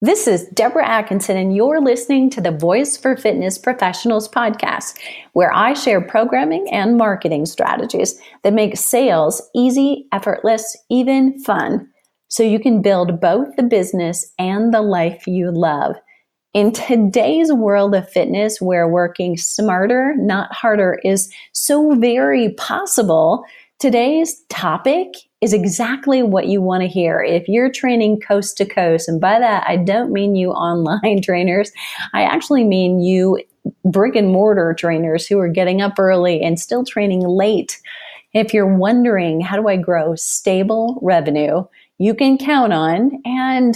This is Deborah Atkinson, and you're listening to the Voice for Fitness Professionals podcast, where I share programming and marketing strategies that make sales easy, effortless, even fun, so you can build both the business and the life you love. In today's world of fitness, where working smarter, not harder, is so very possible, today's topic is exactly what you want to hear. If you're training coast to coast, and by that, I don't mean you online trainers, I actually mean you brick and mortar trainers who are getting up early and still training late. If you're wondering, how do I grow stable revenue you can count on and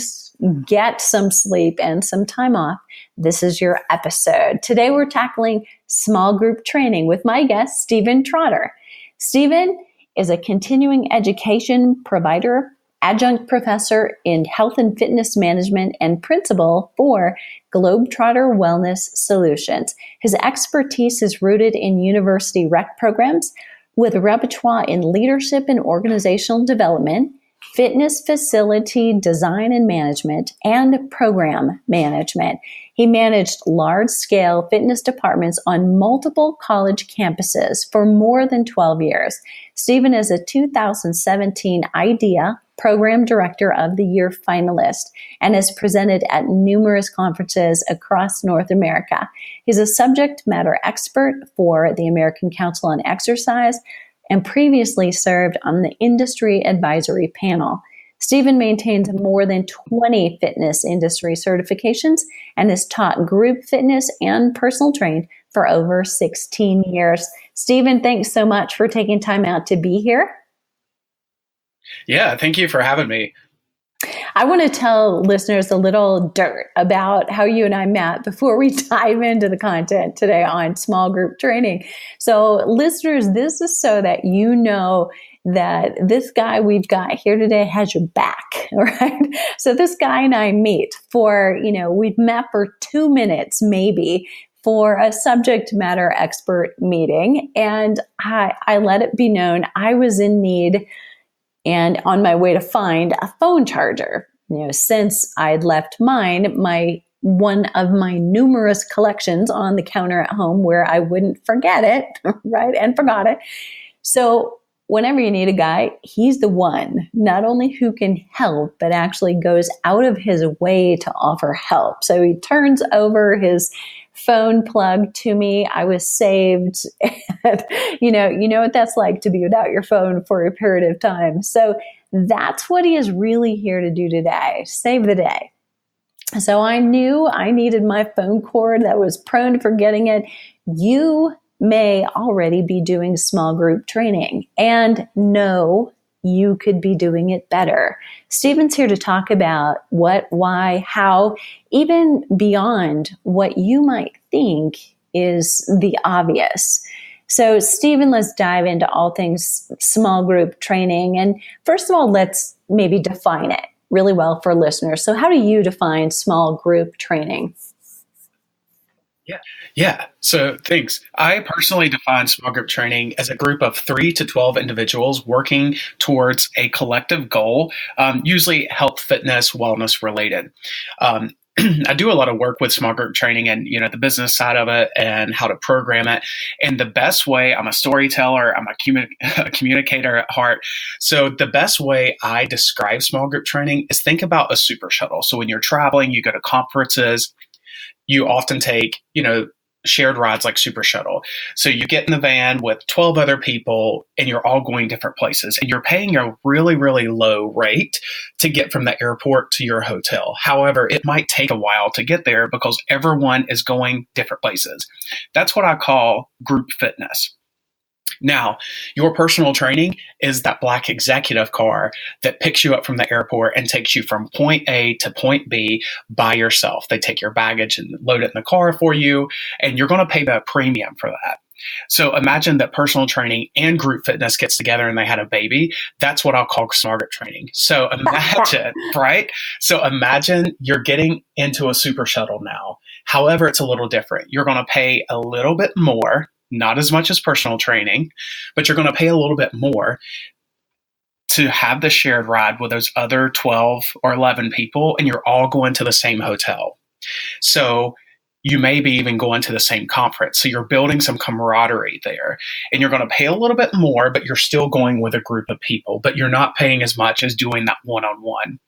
get some sleep and some time off, this is your episode. Today, we're tackling small group training with my guest, Steven Trotter. Steven is a continuing education provider, adjunct professor in health and fitness management, and principal for Globetrotter Wellness Solutions. His expertise is rooted in university rec programs with a repertoire in leadership and organizational development, fitness facility design and management, and program management. He managed large-scale fitness departments on multiple college campuses for more than 12 years. Steven is a 2017 IDEA Program Director of the Year finalist and has presented at numerous conferences across North America. He's a subject matter expert for the American Council on Exercise and previously served on the industry advisory panel. Steven maintains more than 20 fitness industry certifications and has taught group fitness and personal train for over 16 years. Steven, thanks so much for taking time out to be here. Yeah, thank you for having me. I want to tell listeners a little dirt about how you and I met before we dive into the content today on small group training. So listeners, this is so that you know that this guy we've got here today has your back, right? So this guy and I meet for, we've met for 2 minutes maybe for a subject matter expert meeting. And I let it be known I was in need and on my way to find a phone charger. Since I'd left mine, one of my numerous collections on the counter at home where I wouldn't forget it, right? And forgot it. So whenever you need a guy, he's the one, not only who can help, but actually goes out of his way to offer help. So he turns over his phone plug to me. I was saved. And, you know what that's like to be without your phone for a period of time. So that's what he is really here to do today, save the day. So I knew I needed my phone cord that was prone to forgetting it. You may already be doing small group training and know you could be doing it better. Steven's here to talk about what, why, how, even beyond what you might think is the obvious. So Steven, let's dive into all things small group training. And first of all, let's maybe define it really well for listeners. So how do you define small group training? Yeah. So thanks. I personally define small group training as a group of 3 to 12 individuals working towards a collective goal, usually health, fitness, wellness related. I do a lot of work with small group training and, the business side of it and how to program it. And the best way, I'm a storyteller, I'm a communicator at heart. So the best way I describe small group training is think about a super shuttle. So when you're traveling, you go to conferences, you often take, shared rides like Super Shuttle. So you get in the van with 12 other people and you're all going different places and you're paying a really, really low rate to get from the airport to your hotel. However, it might take a while to get there because everyone is going different places. That's what I call group fitness. Now, your personal training is that black executive car that picks you up from the airport and takes you from point A to point B by yourself. They take your baggage and load it in the car for you, and you're going to pay the premium for that. So imagine that personal training and group fitness gets together and they had a baby. That's what I'll call small group training. So imagine, right? So imagine you're getting into a super shuttle now. However, it's a little different. You're going to pay a little bit more, not as much as personal training, but you're going to pay a little bit more to have the shared ride with those other 12 or 11 people, and you're all going to the same hotel. So you may be even going to the same conference. So you're building some camaraderie there, and you're going to pay a little bit more, but you're still going with a group of people, but you're not paying as much as doing that one-on-one.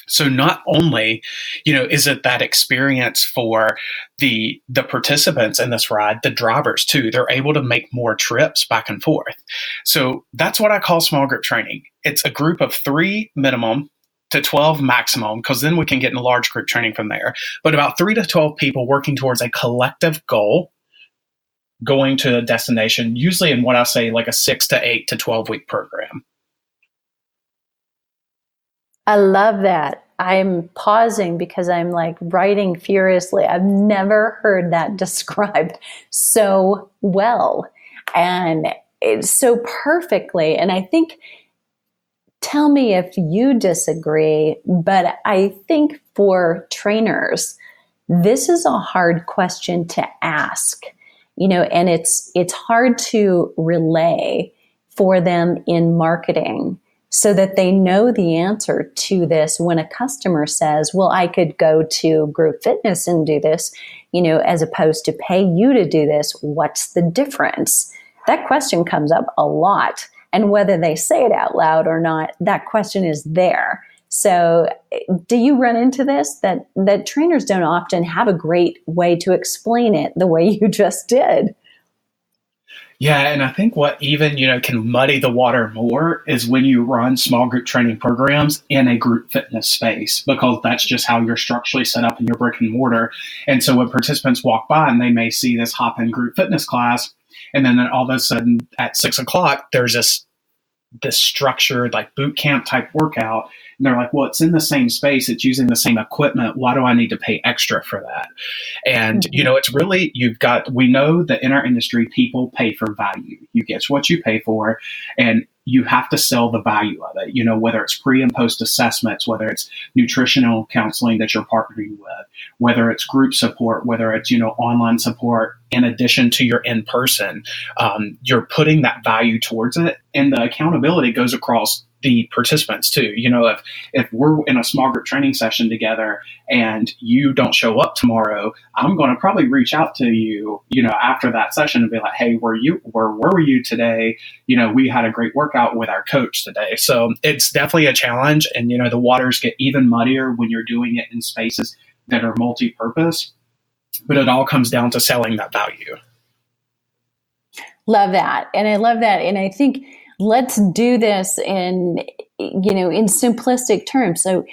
So not only, is it that experience for the participants in this ride, the drivers too, they're able to make more trips back and forth. So that's what I call small group training. It's a group of 3 minimum to 12 maximum, because then we can get into large group training from there. But about 3 to 12 people working towards a collective goal, going to a destination, usually in what I say like a 6 to 8 to 12 week program. I love that. I'm pausing because I'm like writing furiously. I've never heard that described so well and it's so perfectly. And I think, tell me if you disagree, but I think for trainers, this is a hard question to ask, and it's hard to relay for them in marketing, so that they know the answer to this when a customer says, well, I could go to group fitness and do this, as opposed to pay you to do this. What's the difference? That question comes up a lot. And whether they say it out loud or not, that question is there. So do you run into this, that trainers don't often have a great way to explain it the way you just did? Yeah, and I think what even, can muddy the water more is when you run small group training programs in a group fitness space, because that's just how you're structurally set up in your brick and mortar. And so when participants walk by and they may see this hop-in group fitness class, and then all of a sudden at 6 o'clock, there's this structured like boot camp type workout. And they're like, well, it's in the same space. It's using the same equipment. Why do I need to pay extra for that? And, it's really, we know that in our industry, people pay for value. You get what you pay for, and you have to sell the value of it, whether it's pre and post assessments, whether it's nutritional counseling that you're partnering with, whether it's group support, whether it's, online support, in addition to your in-person, you're putting that value towards it. And the accountability goes across the participants too. If we're in a small group training session together and you don't show up tomorrow, I'm going to probably reach out to you, after that session and be like, hey, where were you today? We had a great workout with our coach today. So it's definitely a challenge. And, the waters get even muddier when you're doing it in spaces that are multi-purpose, but it all comes down to selling that value. Love that. And I love that. And I think let's do this in simplistic terms. So,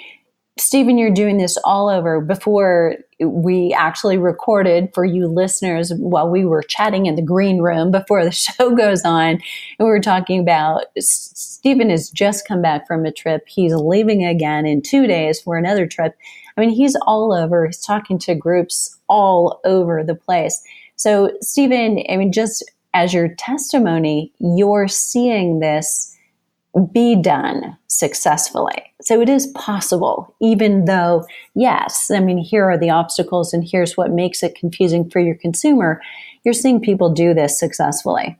Steven, you're doing this all over. Before we actually recorded for you listeners, while we were chatting in the green room before the show goes on, and we were talking about Steven has just come back from a trip. He's leaving again in 2 days for another trip. I mean, he's all over. He's talking to groups all over the place. So, Steven, just as your testimony, you're seeing this be done successfully. So it is possible, even though, yes, here are the obstacles and here's what makes it confusing for your consumer. You're seeing people do this successfully.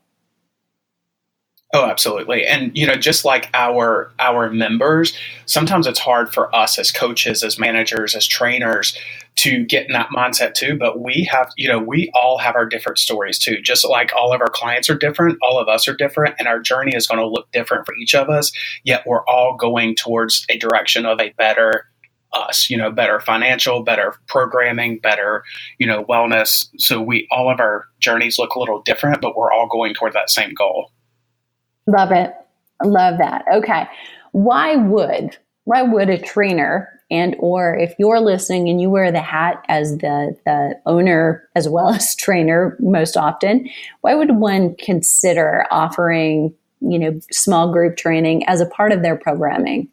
Oh, absolutely. And, just like our members, sometimes it's hard for us as coaches, as managers, as trainers to get in that mindset too. But we have, we all have our different stories too. Just like all of our clients are different, all of us are different, and our journey is going to look different for each of us. Yet we're all going towards a direction of a better us, better financial, better programming, better, wellness. So all of our journeys look a little different, but we're all going toward that same goal. Love it. Love that. Okay. Why would a trainer, and or if you're listening and you wear the hat as the owner as well as trainer most often, why would one consider offering, small group training as a part of their programming?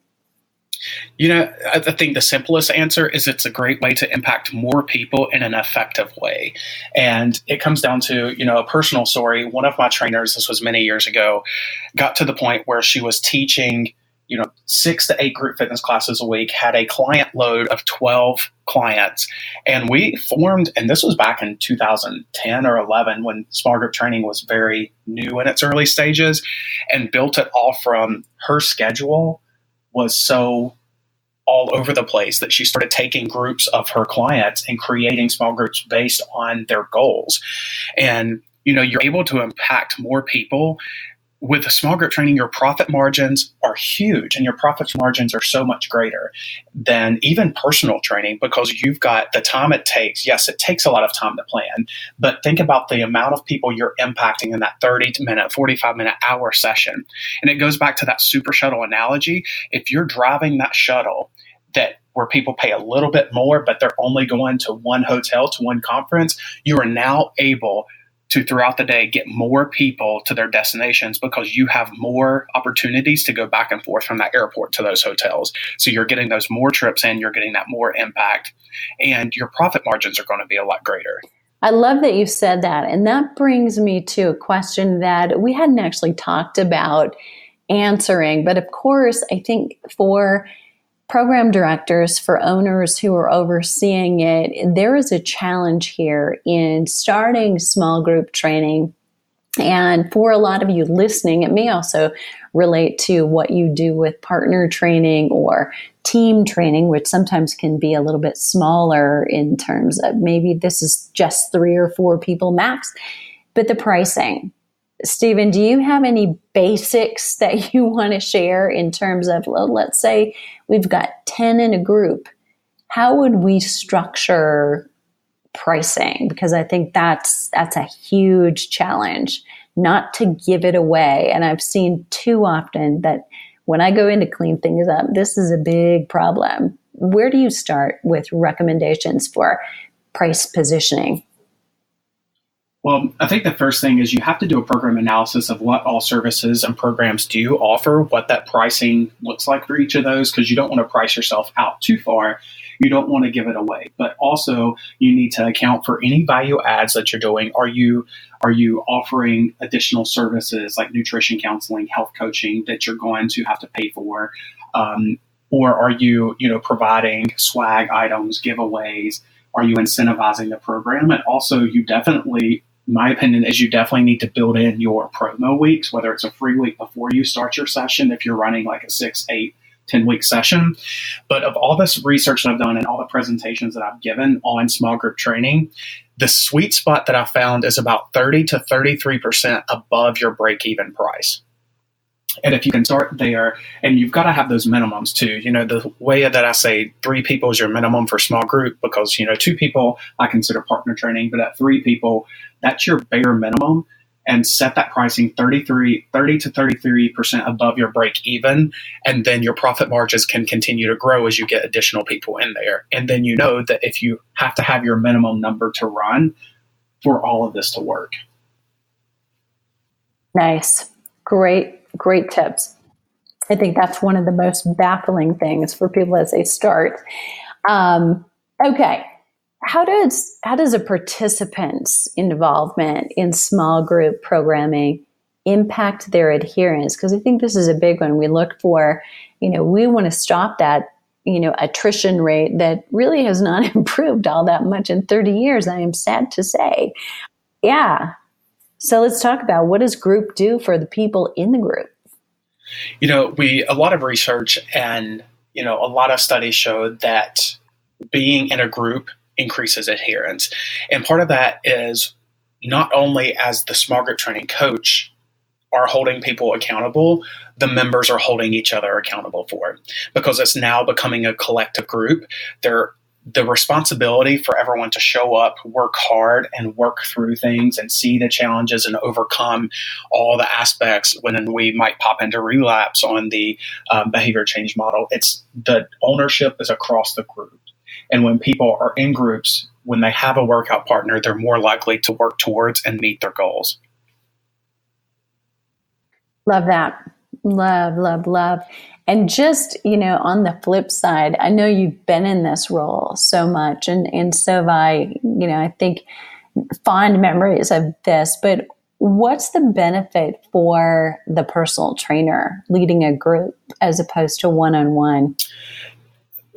I think the simplest answer is it's a great way to impact more people in an effective way. And it comes down to, a personal story. One of my trainers, this was many years ago, got to the point where she was teaching 6 to 8 group fitness classes a week, had a client load of 12 clients. And we formed, and this was back in 2010 or 11 when small group training was very new in its early stages, and built it all from her schedule was so all over the place that she started taking groups of her clients and creating small groups based on their goals. And, you're able to impact more people. With a small group training, your profit margins are huge, and your profit margins are so much greater than even personal training because you've got the time it takes. Yes, it takes a lot of time to plan, but think about the amount of people you're impacting in that 30-minute, 45-minute, hour session. And it goes back to that Super Shuttle analogy. If you're driving that shuttle where people pay a little bit more, but they're only going to one hotel, to one conference, you are now able to, throughout the day, get more people to their destinations because you have more opportunities to go back and forth from that airport to those hotels. So you're getting those more trips in, you're getting that more impact, and your profit margins are going to be a lot greater. I love that you said that. And that brings me to a question that we hadn't actually talked about answering. But of course, I think for program directors, for owners who are overseeing it, there is a challenge here in starting small group training. And for a lot of you listening, it may also relate to what you do with partner training or team training, which sometimes can be a little bit smaller in terms of maybe this is just 3 or 4 people max, but the pricing. Steven, do you have any basics that you want to share in terms of, well, let's say we've got 10 in a group. How would we structure pricing? Because I think that's a huge challenge, not to give it away. And I've seen too often that when I go in to clean things up, this is a big problem. Where do you start with recommendations for price positioning? Well, I think the first thing is you have to do a program analysis of what all services and programs do offer, what that pricing looks like for each of those, because you don't want to price yourself out too far. You don't want to give it away. But also, you need to account for any value adds that you're doing. Are you offering additional services like nutrition counseling, health coaching that you're going to have to pay for? Or are you, providing swag items, giveaways? Are you incentivizing the program? And also, my opinion is you definitely need to build in your promo weeks, whether it's a free week before you start your session, if you're running like a 6, 8, 10-week session. But of all this research that I've done and all the presentations that I've given on small group training, the sweet spot that I found is about 30 to 33% above your break-even price. And if you can start there, and you've got to have those minimums too. The way that I say 3 people is your minimum for small group, because 2 people I consider partner training, but at 3 people, that's your bare minimum. And set that pricing 30 to 33% above your break even. And then your profit margins can continue to grow as you get additional people in there. And then that if you have to have your minimum number to run for all of this to work. Nice. Great tips. I think that's one of the most baffling things for people as they start. Okay. How does a participant's involvement in small group programming impact their adherence? Because I think this is a big one. We look for, we want to stop that, attrition rate that really has not improved all that much in 30 years. I am sad to say. Yeah. So let's talk about, what does group do for the people in the group? A lot of research and, a lot of studies show that being in a group increases adherence. And part of that is not only as the small group training coach are holding people accountable, the members are holding each other accountable for it, because it's now becoming a collective group. The responsibility for everyone to show up, work hard, and work through things and see the challenges and overcome all the aspects when we might pop into relapse on the behavior change model. It's the ownership is across the group. And when people are in groups, when they have a workout partner, they're more likely to work towards and meet their goals. Love that. Love. And just, on the flip side, I know you've been in this role so much, and so have I, I think fond memories of this, but What's the benefit for the personal trainer leading a group as opposed to one-on-one?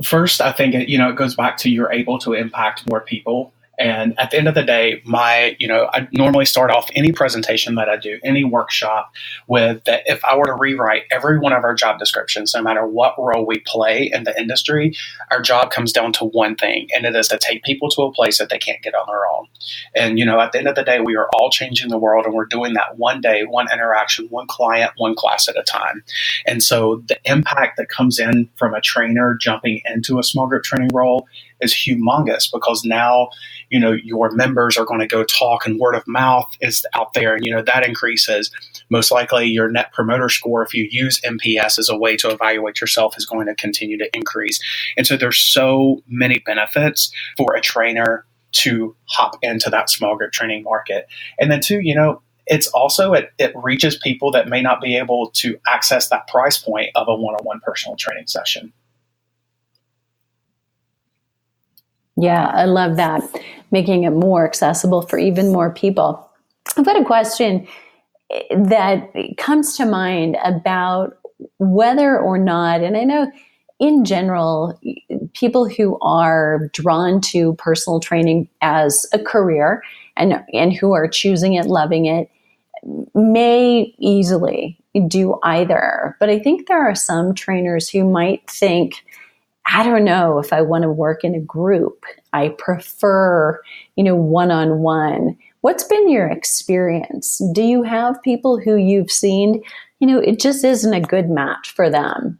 First, I think it goes back to you're able to impact more people. And at the end of the day, I normally start off any presentation that I do, any workshop, with that if I were to rewrite every one of our job descriptions, no matter what role we play in the industry, our job comes down to one thing, and it is to take people to a place that they can't get on their own. And, at the end of the day, we are all changing the world, and we're doing that one day, one interaction, one client, one class at a time. And so the impact that comes in from a trainer jumping into a small group training role is humongous, because now, your members are going to go talk, and word of mouth is out there. And, that increases. Most likely your net promoter score, if you use MPS as a way to evaluate yourself, is going to continue to increase. And so there's so many benefits for a trainer to hop into that small group training market. And then two, it's also, it reaches people that may not be able to access that price point of a one-on-one personal training session. Yeah, I love that. Making it more accessible for even more people. I've got a question that comes to mind about whether or not, and I know in general, people who are drawn to personal training as a career and who are choosing it, loving it, may easily do either. But I think there are some trainers who might think, I don't know if I want to work in a group. I prefer, one-on-one. What's been your experience? Do you have people who you've seen, it just isn't a good match for them?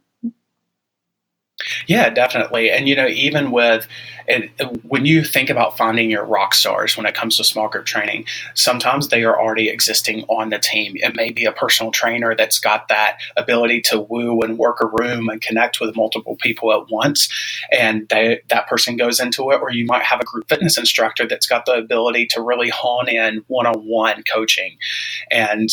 Yeah, definitely. And, even when you think about finding your rock stars when it comes to small group training, sometimes they are already existing on the team. It may be a personal trainer that's got that ability to woo and work a room and connect with multiple people at once, and that person goes into it. Or you might have a group fitness instructor that's got the ability to really hone in one-on-one coaching. And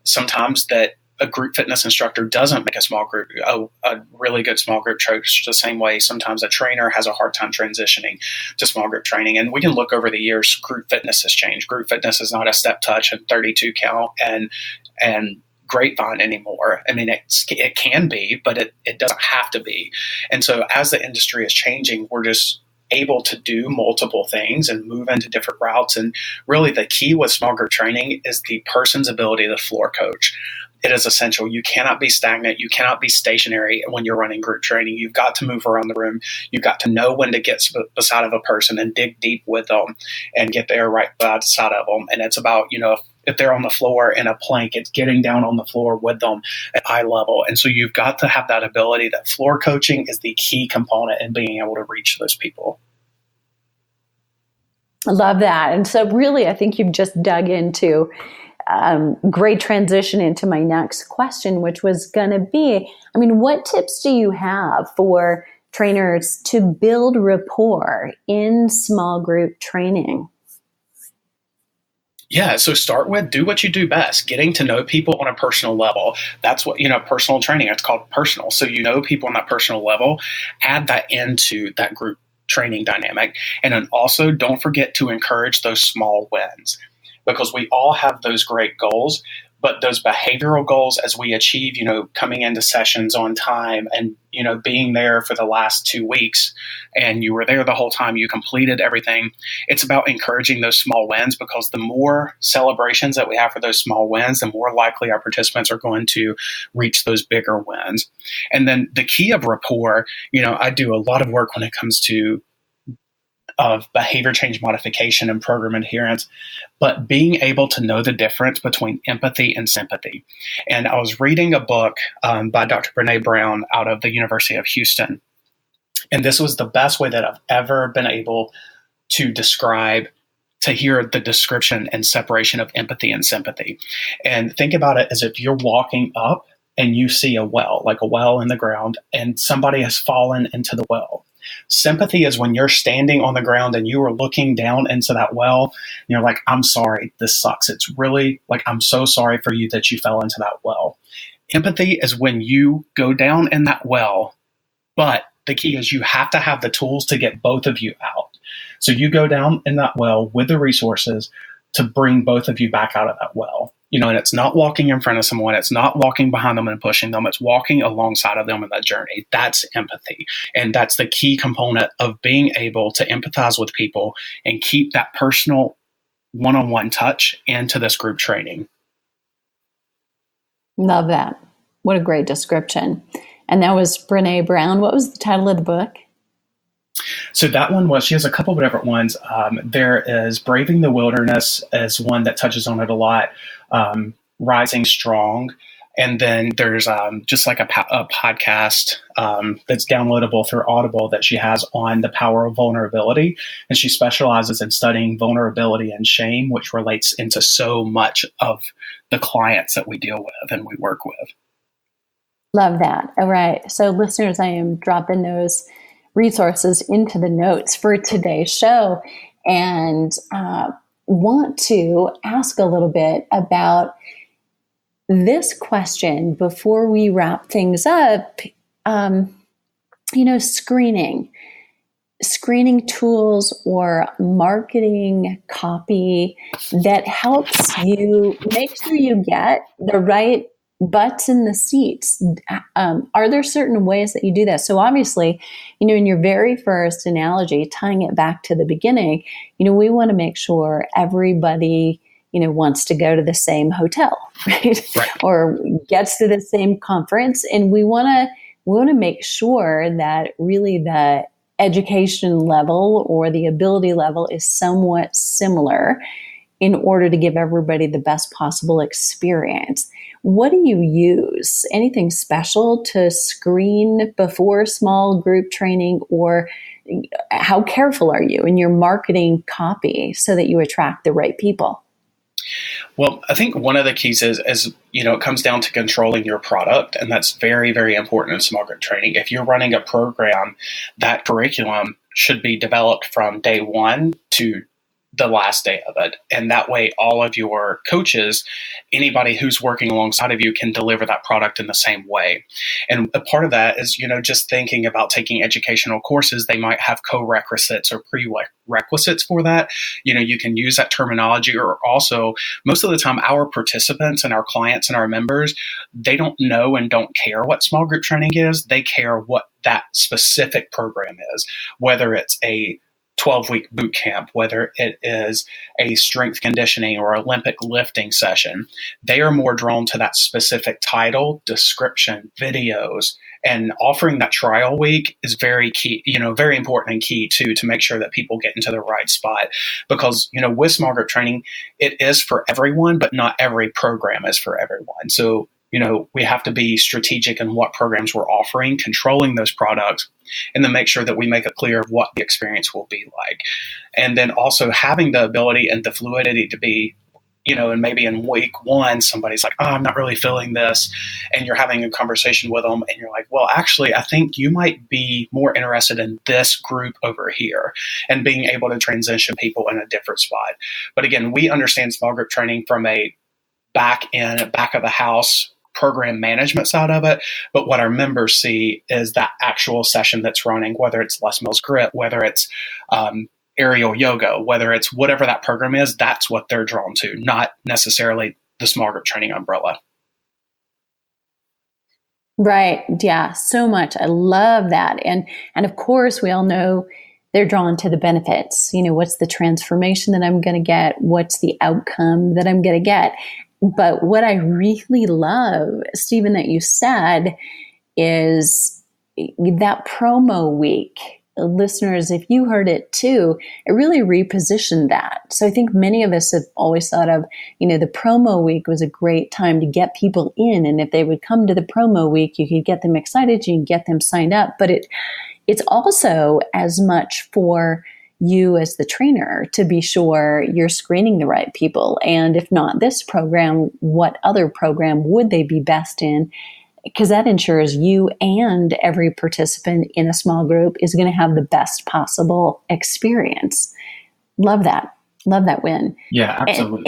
sometimes that a group fitness instructor doesn't make a really good small group coach the same way sometimes a trainer has a hard time transitioning to small group training. And we can look over the years, group fitness has changed. Group fitness is not a step touch and 32 count and grapevine anymore. I mean, it can be, but it doesn't have to be. And so as the industry is changing, we're just able to do multiple things and move into different routes. And really the key with small group training is the person's ability to floor coach. It is essential. You cannot be stagnant. You cannot be stationary when you're running group training. You've got to move around the room. You've got to know when to get beside of a person and dig deep with them and get there right beside of them. And it's about, if they're on the floor in a plank, it's getting down on the floor with them at eye level. And so you've got to have that ability. That floor coaching is the key component in being able to reach those people. I love that. And so really, I think you've just dug into great transition into my next question, which was going to be, what tips do you have for trainers to build rapport in small group training? Yeah, so start with do what you do best, getting to know people on a personal level. That's what, personal training, it's called personal. So people on that personal level, add that into that group training dynamic. And then also don't forget to encourage those small wins, because we all have those great goals, but those behavioral goals as we achieve, coming into sessions on time and, being there for the last 2 weeks and you were there the whole time, you completed everything. It's about encouraging those small wins, because the more celebrations that we have for those small wins, the more likely our participants are going to reach those bigger wins. And then the key of rapport, I do a lot of work when it comes to of behavior change modification and program adherence, but being able to know the difference between empathy and sympathy. And I was reading a book by Dr. Brene Brown out of the University of Houston. And this was the best way that I've ever been able to hear the description and separation of empathy and sympathy. And think about it as if you're walking up and you see a well, like a well in the ground, and somebody has fallen into the well. Sympathy is when you're standing on the ground and you are looking down into that well. And you're like, I'm sorry, this sucks. It's really like, I'm so sorry for you that you fell into that well. Empathy is when you go down in that well, but the key is you have to have the tools to get both of you out. So you go down in that well with the resources to bring both of you back out of that well. And it's not walking in front of someone. It's not walking behind them and pushing them. It's walking alongside of them in that journey. That's empathy. And that's the key component of being able to empathize with people and keep that personal one-on-one touch into this group training. Love that. What a great description. And that was Brene Brown. What was the title of the book? So that one she has a couple of different ones. There is Braving the Wilderness is one that touches on it a lot. Rising Strong. And then there's just like a podcast that's downloadable through Audible that she has on the power of vulnerability. And she specializes in studying vulnerability and shame, which relates into so much of the clients that we deal with and we work with. Love that. All right. So listeners, I am dropping those resources into the notes for today's show, and want to ask a little bit about this question before we wrap things up. Screening tools or marketing copy that helps you make sure you get the right butts in the seats. Are there certain ways that you do that? So obviously, in your very first analogy, tying it back to the beginning, we want to make sure everybody, wants to go to the same hotel, right? Or gets to the same conference. And we want to make sure that really the education level or the ability level is somewhat similar in order to give everybody the best possible experience. What do you use? Anything special to screen before small group training, or how careful are you in your marketing copy so that you attract the right people? Well, I think one of the keys is it comes down to controlling your product. And that's very, very important in small group training. If you're running a program, that curriculum should be developed from day one to the last day of it. And that way, all of your coaches, anybody who's working alongside of you, can deliver that product in the same way. And a part of that is, just thinking about taking educational courses. They might have co-requisites or prerequisites for that. You can use that terminology, or also most of the time our participants and our clients and our members, they don't know and don't care what small group training is. They care what that specific program is, whether it's a 12-week boot camp, whether it is a strength conditioning or Olympic lifting session. They are more drawn to that specific title, description, videos, and offering that trial week is very key, very important and key too, to make sure that people get into the right spot. Because, with small group training, it is for everyone, but not every program is for everyone. So, we have to be strategic in what programs we're offering, controlling those products, and then make sure that we make it clear of what the experience will be like. And then also having the ability and the fluidity to be, and maybe in week one, somebody's like, oh, I'm not really feeling this. And you're having a conversation with them and you're like, well, actually, I think you might be more interested in this group over here, and being able to transition people in a different spot. But again, we understand small group training from a back of the house program management side of it. But what our members see is that actual session that's running, whether it's Les Mills Grit, whether it's aerial yoga, whether it's whatever that program is, that's what they're drawn to, not necessarily the small group training umbrella. Right. Yeah. So much. I love that. And of course, we all know they're drawn to the benefits. What's the transformation that I'm going to get? What's the outcome that I'm going to get? But what I really love, Steven, that you said is that promo week. Listeners, if you heard it too, it really repositioned that. So I think many of us have always thought of, the promo week was a great time to get people in. And if they would come to the promo week, you could get them excited, you can get them signed up. But it's also as much for you as the trainer to be sure you're screening the right people. And if not this program, what other program would they be best in? Because that ensures you and every participant in a small group is going to have the best possible experience. Love that. Love that win. Yeah, absolutely.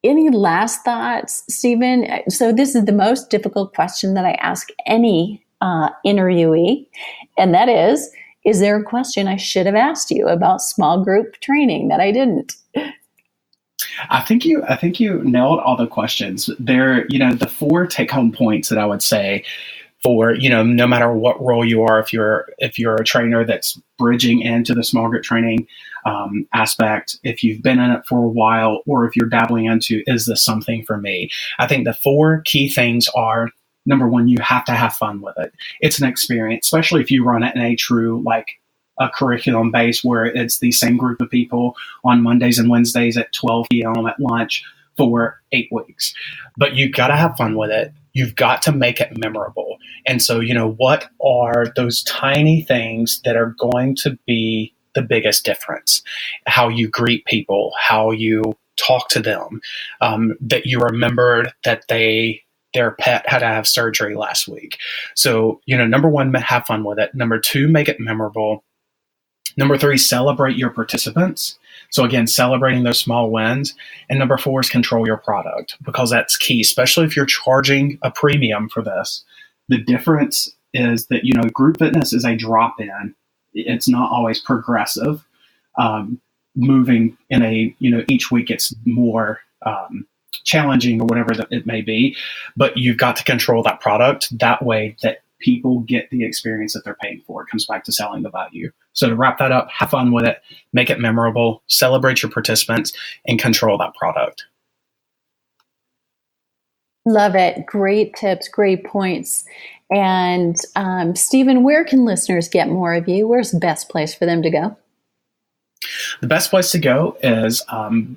Any last thoughts, Steven? So this is the most difficult question that I ask any interviewee, and that is there a question I should have asked you about small group training that I didn't? I think you nailed all the questions. The four take home points that I would say for, no matter what role you are, if you're a trainer that's bridging into the small group training aspect, if you've been in it for a while, or if you're dabbling into, is this something for me? I think the four key things are: number one, you have to have fun with it. It's an experience, especially if you run it in a true, like, a curriculum base where it's the same group of people on Mondays and Wednesdays at 12 p.m. at lunch for 8 weeks. But you've got to have fun with it. You've got to make it memorable. And so, what are those tiny things that are going to be the biggest difference? How you greet people, how you talk to them, that you remembered that their pet had to have surgery last week. So, number one, have fun with it. Number two, make it memorable. Number three, celebrate your participants. So again, celebrating those small wins. And number four is control your product, because that's key, especially if you're charging a premium for this. The difference is that, group fitness is a drop in. It's not always progressive. Moving in each week it's more challenging, or whatever that it may be. But you've got to control that product that way that people get the experience that they're paying for. It comes back to selling the value. So to wrap that up, have fun with it, make it memorable, celebrate your participants, and control that product. Love it. Great tips, great points. And Steven, where can listeners get more of you? Where's the best place for them to go? The best place to go is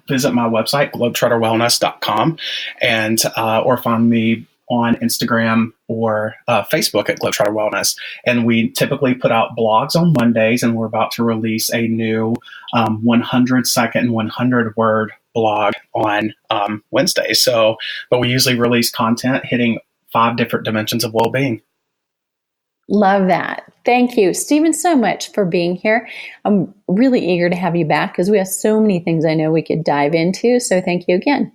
visit my website, globetrotterwellness.com, and or find me on Instagram or Facebook at Globetrotter Wellness. And we typically put out blogs on Mondays, and we're about to release a new 100-second and 100-word blog on Wednesday. But we usually release content hitting 5 different dimensions of well-being. Love that. Thank you, Steven, so much for being here. I'm really eager to have you back because we have so many things I know we could dive into. So thank you again.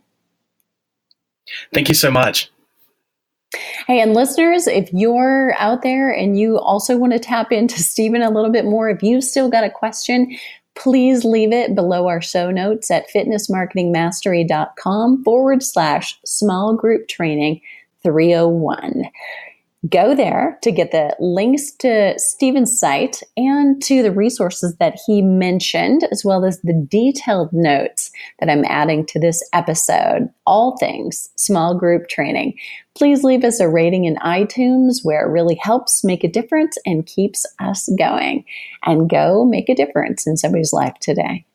Thank you so much. Hey, and listeners, if you're out there and you also want to tap into Steven a little bit more, if you've still got a question, please leave it below our show notes at fitnessmarketingmastery.com/small group training 301. Go there to get the links to Steven's site and to the resources that he mentioned, as well as the detailed notes that I'm adding to this episode. All things small group training. Please leave us a rating in iTunes, where it really helps make a difference and keeps us going. And go make a difference in somebody's life today.